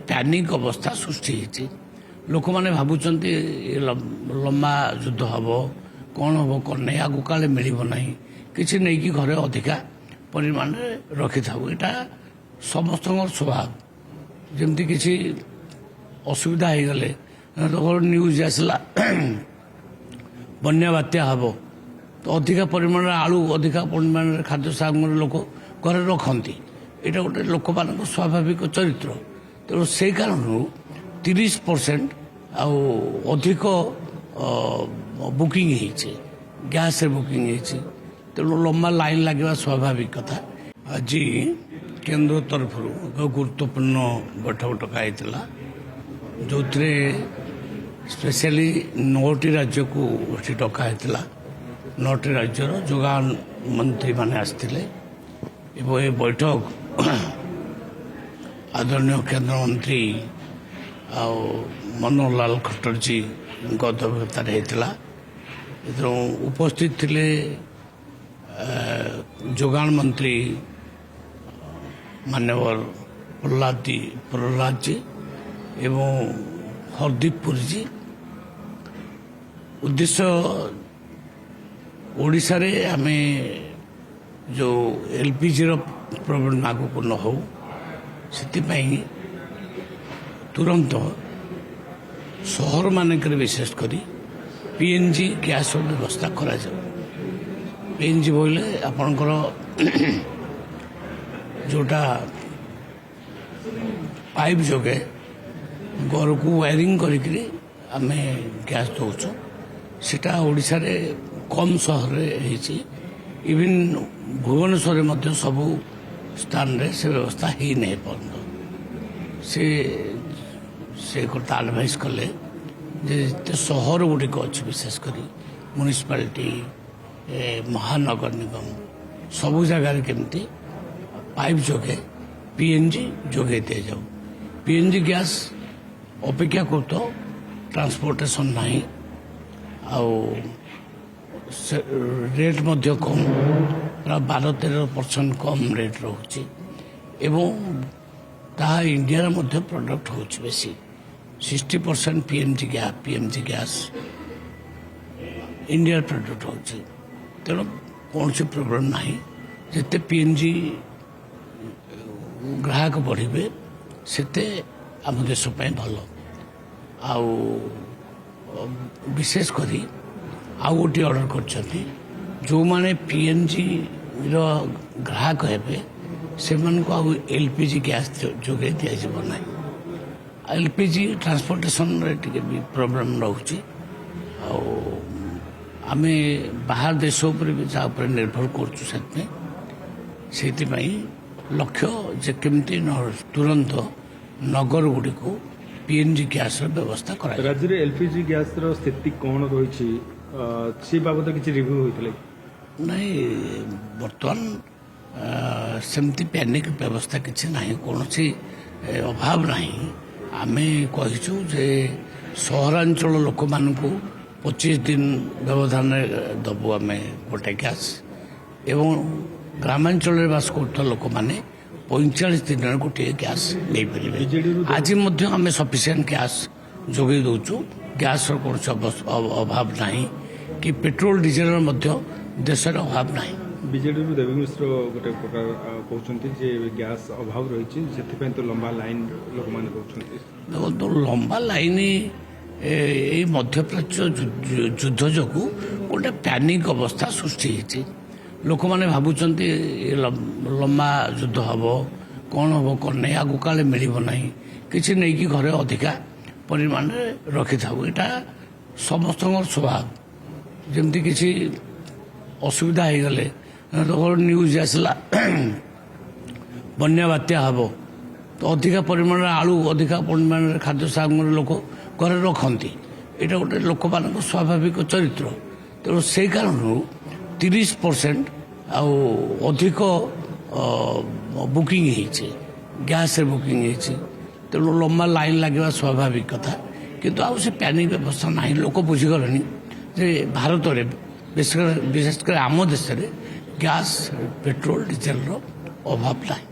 Panic ଅବସ୍ଥା ସୃଷ୍ଟି ହେଇଛି। ଲୋକମାନେ ଭାବୁଛନ୍ତି ଲମ୍ବା ଯୁଦ୍ଧ ହେବ, କ'ଣ ହେବ କ'ଣ ନାହିଁ, ଆଗକୁ କାଳେ ମିଳିବ ନାହିଁ, କିଛି ନେଇକି ଘରେ ଅଧିକା ପରିମାଣରେ ରଖିଥାଉ। ଏଇଟା ସମସ୍ତଙ୍କର ସ୍ୱଭାବ। ଯେମିତି କିଛି ଅସୁବିଧା ହେଇଗଲେ ନ୍ୟୁଜ୍ ଆସିଲା ବନ୍ୟା ବାତ୍ୟା ହେବ, ତ ଅଧିକା ପରିମାଣରେ ଆଳୁ, ଅଧିକା ପରିମାଣରେ ଖାଦ୍ୟ ସାମଗ୍ରୀ ଲୋକ ଘରେ ରଖନ୍ତି। ଏଇଟା ଗୋଟେ ଲୋକମାନଙ୍କ ସ୍ୱାଭାବିକ ଚରିତ୍ର। ତେଣୁ ସେଇ କାରଣରୁ 30% ଆଉ ଅଧିକ ବୁକିଂ ହେଇଛି, ଗ୍ୟାସ୍ରେ ବୁକିଂ ହେଇଛି। ତେଣୁ ଲମ୍ବା ଲାଇନ୍ ଲାଗିବା ସ୍ୱାଭାବିକ କଥା। ଆଜି କେନ୍ଦ୍ର ତରଫରୁ ଏକ ଗୁରୁତ୍ୱପୂର୍ଣ୍ଣ ବୈଠକ ଡକାଯାଇଥିଲା, ଯେଉଁଥିରେ ସ୍ପେଶାଲି 9ଟି ରାଜ୍ୟକୁ ଏଠି ଡକାଯାଇଥିଲା। 9ଟି ରାଜ୍ୟର ଯୋଗାଣ ମନ୍ତ୍ରୀମାନେ ଆସିଥିଲେ ଏବଂ ଏ ବୈଠକ ଆଦରଣୀୟ କେନ୍ଦ୍ରମନ୍ତ୍ରୀ ଆଉ ମନୋହର ଲାଲ ଖଟ୍ଟରଜୀଙ୍କ ଅଧ୍ୟକ୍ଷତାରେ ହେଇଥିଲା। ଏଥିରୁ ଉପସ୍ଥିତ ଥିଲେ ଯୋଗାଣ ମନ୍ତ୍ରୀ ମାନ୍ୟବର ପ୍ରହ୍ଲାଦ ଜୀ ଏବଂ ହରଦୀପ ପୁରୀଜୀ। ଉଦ୍ଦେଶ୍ୟ ଓଡ଼ିଶାରେ ଆମେ ଯେଉଁ ଏଲ୍ପିଜିର ପ୍ରୋବ୍ଲେମ୍ ଆଗକୁ ନ ହେଉ, ସେଥିପାଇଁ ତୁରନ୍ତ ସହରମାନଙ୍କରେ ବିଶେଷ କରି ପିଏନ୍ଜି ଗ୍ୟାସ୍ର ବ୍ୟବସ୍ଥା କରାଯାଉ। ପିଏନ୍ଜି ବୋଇଲେ ଆପଣଙ୍କର ଯେଉଁଟା ପାଇପ୍ ଯୋଗେ ଘରକୁ ୱାରିଂ କରିକିରି ଆମେ ଗ୍ୟାସ୍ ଦେଉଛୁ, ସେଟା ଓଡ଼ିଶାରେ କମ୍ ସହରରେ ହେଇଛି। ଇଭିନ୍ ଭୁବନେଶ୍ୱରରେ ମଧ୍ୟ ସବୁ ସ୍ଥାନରେ ସେ ବ୍ୟବସ୍ଥା ହେଇନି ଏପର୍ଯ୍ୟନ୍ତ। ସେ କଥା ଆଡ଼ଭାଇସ୍ କଲେ ଯେ ଯେତେ ସହର ଗୁଡ଼ିକ ଅଛି, ବିଶେଷ କରି ମ୍ୟୁନିସିପାଲିଟି, ମହାନଗର ନିଗମ, ସବୁ ଜାଗାରେ କେମିତି ପାଇପ୍ ଯୋଗେ ପିଏନ୍ଜି ଯୋଗାଇ ଦିଆଯାଉ। ପିଏନ୍ଜି ଗ୍ୟାସ୍ ଅପେକ୍ଷା କରୁତ ଟ୍ରାନ୍ସପୋର୍ଟେସନ୍ ନାହିଁ, ଆଉ ରେଟ୍ ମଧ୍ୟ କମ୍, ପ୍ରାୟ 12-13% କମ୍ ରେଟ୍ ରହୁଛି ଏବଂ ତାହା ଇଣ୍ଡିଆର ମଧ୍ୟ ପ୍ରଡକ୍ଟ ହେଉଛି ବେଶୀ। 60% ପିଏମ୍ଜି ଗ୍ୟାସ୍ ଇଣ୍ଡିଆର ପ୍ରଡକ୍ଟ ହେଉଛି। ତେଣୁ କୌଣସି ପ୍ରୋବ୍ଲେମ୍ ନାହିଁ। ଯେତେ ପିଏନ୍ଜି ଗ୍ରାହକ ବଢ଼ିବେ ସେତେ ଆମ ଦେଶ ପାଇଁ ଭଲ। ଆଉ ବିଶେଷ କରି ଆଉ ଗୋଟିଏ ଅର୍ଡ଼ର କରିଛନ୍ତି, ଯେଉଁମାନେ ପିଏନ୍ଜିର ଗ୍ରାହକ ହେବେ ସେମାନଙ୍କୁ ଆଉ ଏଲ୍ପିଜି ଗ୍ୟାସ୍ ଯୋଗାଇ ଦିଆଯିବ ନାହିଁ। ଏଲ୍ପିଜି ଟ୍ରାନ୍ସପୋର୍ଟେସନରେ ଟିକେ ବି ପ୍ରୋବ୍ଲେମ୍ ରହୁଛି। ଆଉ ଆମେ ବାହାର ଦେଶ ଉପରେ ବି ଯାହା ଉପରେ ନିର୍ଭର କରୁଛୁ, ସେଥିପାଇଁ ଲକ୍ଷ୍ୟ ଯେ କେମିତି ତୁରନ୍ତ ନଗର ଗୁଡ଼ିକୁ ପିଏନ୍ଜି ଗ୍ୟାସ୍ର ବ୍ୟବସ୍ଥା କରାଯାଏ। ରାଜ୍ୟରେ ଏଲ୍ପିଜି ଗ୍ୟାସ୍ର ସ୍ଥିତି କ'ଣ ରହିଛି, ସେ ବାବଦ କିଛି ରିଭ୍ୟୁ ହୋଇଥିଲା? ନାଇଁ, ବର୍ତ୍ତମାନ ସେମିତି ପ୍ୟାନିକ୍ ବ୍ୟବସ୍ଥା କିଛି ନାହିଁ, କୌଣସି ଅଭାବ ନାହିଁ। ଆମେ କହିଛୁ ଯେ ସହରାଞ୍ଚଳ ଲୋକମାନଙ୍କୁ 25 ଦିନ ବ୍ୟବଧାନରେ ଦେବୁ ଆମେ ଗୋଟେ ଗ୍ୟାସ୍, ଏବଂ ଗ୍ରାମାଞ୍ଚଳରେ ବାସ କରୁଥିବା ଲୋକମାନେ 45 ଦିନରେ ଗୋଟିଏ ଗ୍ୟାସ୍ ନେଇପାରିବେ। ଆଜି ମଧ୍ୟ ଆମେ ସଫିସିଏଣ୍ଟ ଗ୍ୟାସ୍ ଯୋଗାଇ ଦେଉଛୁ। ଗ୍ୟାସ୍ର କୌଣସି ଅଭାବ ନାହିଁ କି ପେଟ୍ରୋଲ ଡିଜେଲର ମଧ୍ୟ ଦେଶରେ ଅଭାବ ନାହିଁ। ବିଜେଡିରୁ ଦେବୀ ମିଶ୍ର ଗୋଟେ ପ୍ରକାର କହୁଛନ୍ତି ଯେ ଗ୍ୟାସ୍ ଅଭାବ ରହିଛି, ସେଥିପାଇଁ ତ ଲମ୍ବା ଲାଇନ୍ ଲୋକମାନେ କହୁଛନ୍ତି। ଦେଖନ୍ତୁ, ଲମ୍ବା ଲାଇନ୍ ଏଇ ମଧ୍ୟପ୍ରାଚ୍ୟ ଯୁଦ୍ଧ ଯୋଗୁଁ ଗୋଟେ ପ୍ୟାନିକ ଅବସ୍ଥା ସୃଷ୍ଟି ହେଇଛି। ଲୋକମାନେ ଭାବୁଛନ୍ତି ଲମ୍ବା ଯୁଦ୍ଧ ହେବ, କ'ଣ ହେବ କ'ଣ ନାହିଁ, ଆଗକୁ କାଳେ ମିଳିବ ନାହିଁ, କିଛି ନେଇକି ଘରେ ଅଧିକା ପରିମାଣରେ ରଖିଥାଉ। ଏଇଟା ସମସ୍ତଙ୍କର ସ୍ୱଭାବ। ଯେମିତି କିଛି ଅସୁବିଧା ହେଇଗଲେ ନ୍ୟୁଜ୍ ଆସିଲା ବନ୍ୟା ବାତ୍ୟା ହେବ, ତ ଅଧିକା ପରିମାଣରେ ଆଳୁ, ଅଧିକା ପରିମାଣରେ ଖାଦ୍ୟ ସାମଗ୍ରୀ ଲୋକ ଘରେ ରଖନ୍ତି। ଏଇଟା ଗୋଟେ ଲୋକମାନଙ୍କ ସ୍ୱାଭାବିକ ଚରିତ୍ର। ତେଣୁ ସେଇ କାରଣରୁ 30% ଆଉ ଅଧିକ ବୁକିଂ ହେଇଛି, ଗ୍ୟାସ୍ରେ ବୁକିଂ ହେଇଛି। ତେଣୁ ଲମ୍ବା ଲାଇନ୍ ଲାଗିବା ସ୍ୱାଭାବିକ କଥା। କିନ୍ତୁ ଆଉ ସେ ପ୍ୟାନିକ୍ ବ୍ୟବସ୍ଥା ନାହିଁ। ଲୋକ ବୁଝିଗଲେଣି ଯେ ଭାରତରେ ବିଶେଷ କରି ଆମ ଦେଶରେ ଗ୍ୟାସ୍, ପେଟ୍ରୋଲ, ଡିଜେଲର ଅଭାବ ନାହିଁ।